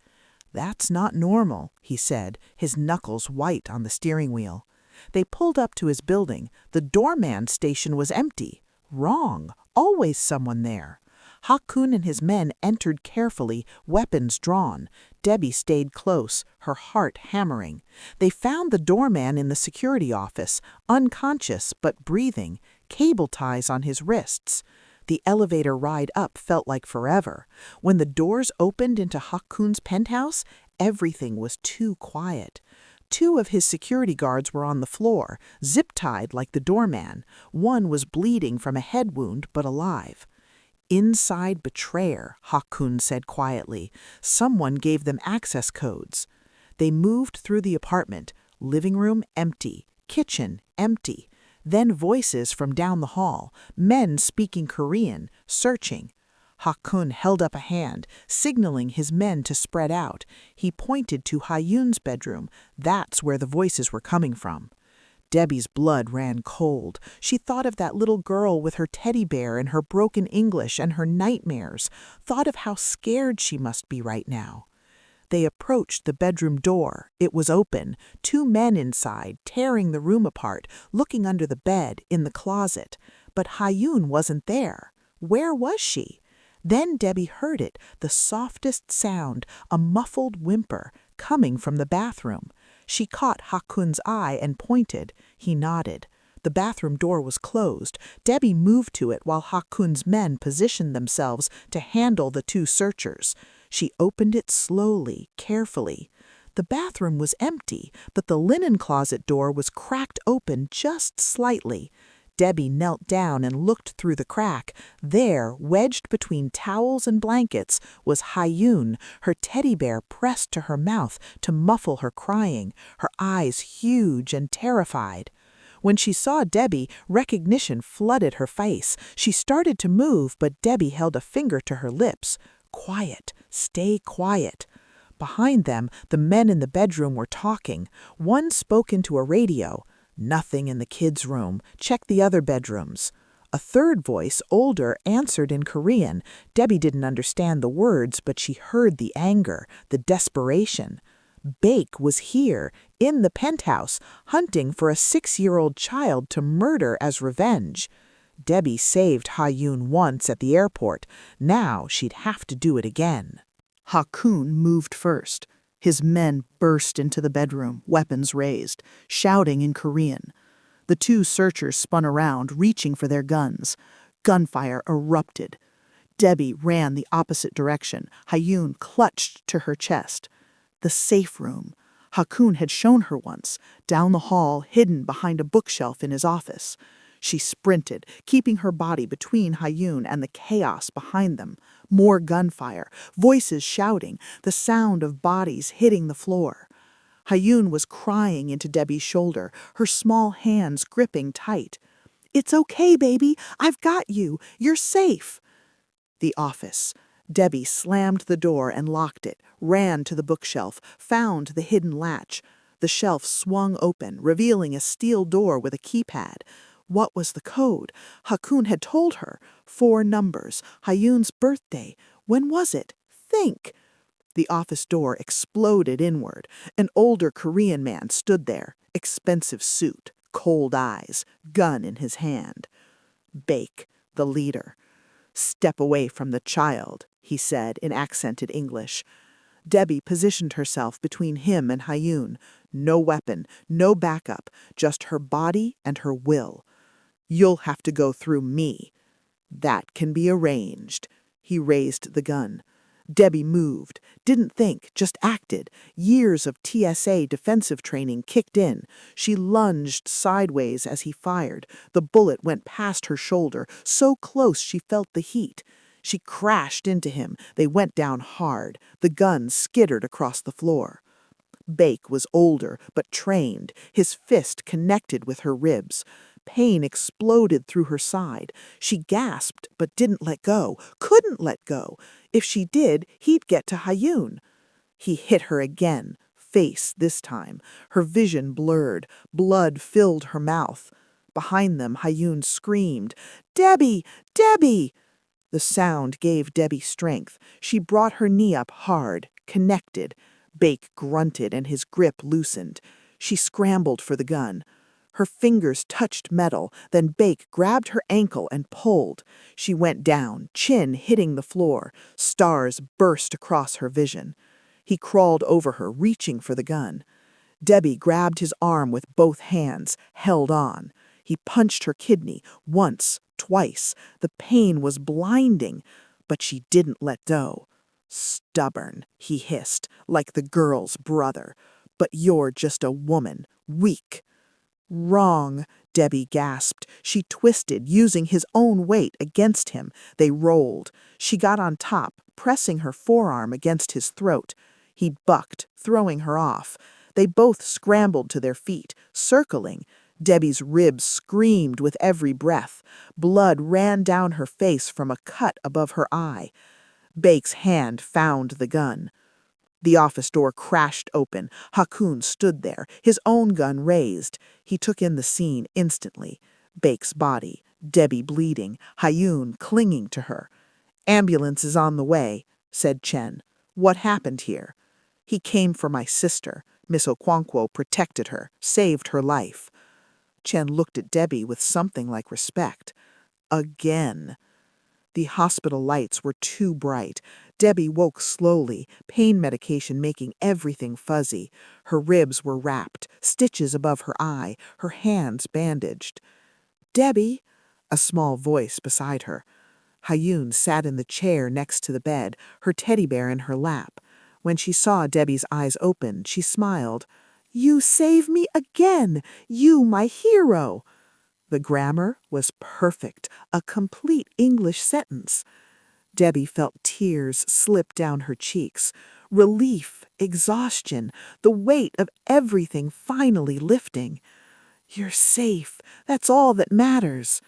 That's not normal, he said, his knuckles white on the steering wheel. They pulled up to his building. The doorman station was empty. Wrong. Always someone there. Hakoon and his men entered carefully, weapons drawn. Debbie stayed close, her heart hammering. They found the doorman in the security office, unconscious but breathing, cable ties on his wrists. The elevator ride up felt like forever. When the doors opened into Hakoon's penthouse, everything was too quiet. 2 of his security guards were on the floor, zip-tied like the doorman. One was bleeding from a head wound but alive. Inside betrayer, Hakoon said quietly. Someone gave them access codes. They moved through the apartment. Living room empty. Kitchen empty. Then voices from down the hall. Men speaking Korean, searching. Hakoon held up a hand, signaling his men to spread out. He pointed to Hayun's bedroom. That's where the voices were coming from. Debbie's blood ran cold. She thought of that little girl with her teddy bear and her broken English and her nightmares, thought of how scared she must be right now. They approached the bedroom door. It was open. 2 men inside, tearing the room apart, looking under the bed, in the closet. But Hayun wasn't there. Where was she? Then Debbie heard it, the softest sound, a muffled whimper, coming from the bathroom. She caught Hakoon's eye and pointed. He nodded. The bathroom door was closed. Debbie moved to it while Hakun's men positioned themselves to handle the two searchers. She opened it slowly, carefully. The bathroom was empty, but the linen closet door was cracked open just slightly. Debbie knelt down and looked through the crack. There, wedged between towels and blankets, was Hayun, her teddy bear pressed to her mouth to muffle her crying, her eyes huge and terrified. When she saw Debbie, recognition flooded her face. She started to move, but Debbie held a finger to her lips. Quiet, stay quiet. Behind them, the men in the bedroom were talking. One spoke into a radio. Nothing in the kids' room. Check the other bedrooms. A third voice, older, answered in Korean. Debbie didn't understand the words, but she heard the anger, the desperation. Bake was here, in the penthouse, hunting for a 6-year-old child to murder as revenge. Debbie saved Hayun once at the airport. Now she'd have to do it again. Hakun moved first. His men burst into the bedroom, weapons raised, shouting in Korean. The two searchers spun around, reaching for their guns. Gunfire erupted. Debbie ran the opposite direction. Hayun clutched to her chest. The safe room. Hakun had shown her once, down the hall, hidden behind a bookshelf in his office. She sprinted, keeping her body between Hayun and the chaos behind them. More gunfire, voices shouting, the sound of bodies hitting the floor. Hayun was crying into Debbie's shoulder, her small hands gripping tight. "It's okay, baby. I've got you. You're safe." The office. Debbie slammed the door and locked it, ran to the bookshelf, found the hidden latch. The shelf swung open, revealing a steel door with a keypad. What was the code? Hakun had told her. 4 numbers. Hayun's birthday. When was it? Think. The office door exploded inward. An older Korean man stood there. Expensive suit, cold eyes, gun in his hand. Bake, the leader. "Step away from the child," he said in accented English. Debbie positioned herself between him and Hayun. No weapon, no backup, just her body and her will. "You'll have to go through me." "That can be arranged." He raised the gun. Debbie moved, didn't think, just acted. Years of TSA defensive training kicked in. She lunged sideways as he fired. The bullet went past her shoulder, so close she felt the heat. She crashed into him. They went down hard. The gun skittered across the floor. Bake was older, but trained, his fist connected with her ribs. Pain exploded through her side. She gasped, but didn't let go, couldn't let go. If she did, he'd get to Hayun. He hit her again, face this time. Her vision blurred. Blood filled her mouth. Behind them, Hayun screamed, "Debbie! Debbie!" The sound gave Debbie strength. She brought her knee up hard, connected. Bake grunted and his grip loosened. She scrambled for the gun. Her fingers touched metal, then Bake grabbed her ankle and pulled. She went down, chin hitting the floor. Stars burst across her vision. He crawled over her, reaching for the gun. Debbie grabbed his arm with both hands, held on. He punched her kidney, once, twice. The pain was blinding, but she didn't let go. "Stubborn," he hissed, like the girl's brother. "But you're just a woman, weak." "Wrong," Debbie gasped. She twisted, using his own weight against him. They rolled. She got on top, pressing her forearm against his throat. He bucked, throwing her off. They both scrambled to their feet, circling. Debbie's ribs screamed with every breath. Blood ran down her face from a cut above her eye. Bake's hand found the gun. The office door crashed open. Hakun stood there, his own gun raised. He took in the scene instantly. Bake's body, Debbie bleeding, Hayun clinging to her. "Ambulance is on the way," said Chen. "What happened here?" "He came for my sister. Miss Okwonkwo protected her, saved her life." Chen looked at Debbie with something like respect. "Again." The hospital lights were too bright. Debbie woke slowly, pain medication making everything fuzzy. Her ribs were wrapped, stitches above her eye, her hands bandaged. "Debbie," a small voice beside her. Hayun sat in the chair next to the bed, her teddy bear in her lap. When she saw Debbie's eyes open, she smiled. "You save me again! You, my hero!" The grammar was perfect, a complete English sentence. Debbie felt tears slip down her cheeks. Relief, exhaustion, the weight of everything finally lifting. "You're safe. That's all that matters."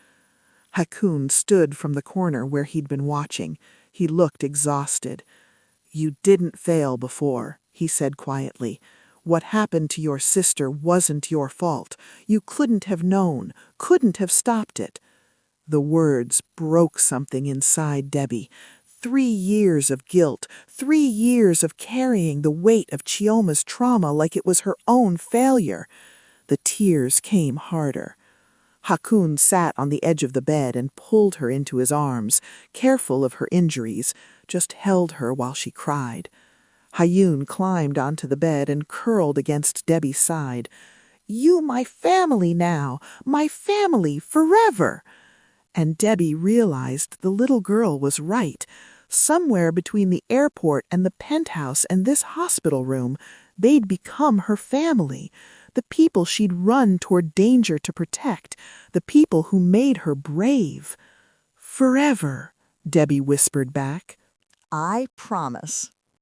Hakun stood from the corner where he'd been watching. He looked exhausted. "You didn't fail before," he said quietly. "What happened to your sister wasn't your fault. You couldn't have known, couldn't have stopped it." The words broke something inside Debbie. 3 years of guilt, 3 years of carrying the weight of Chioma's trauma like it was her own failure. The tears came harder. Hakun sat on the edge of the bed and pulled her into his arms, careful of her injuries, just held her while she cried. Hayun climbed onto the bed and curled against Debbie's side. "You my family now, my family forever." And Debbie realized the little girl was right. Somewhere between the airport and the penthouse and this hospital room, they'd become her family. The people she'd run toward danger to protect. The people who made her brave. "Forever," Debbie whispered back. "I promise."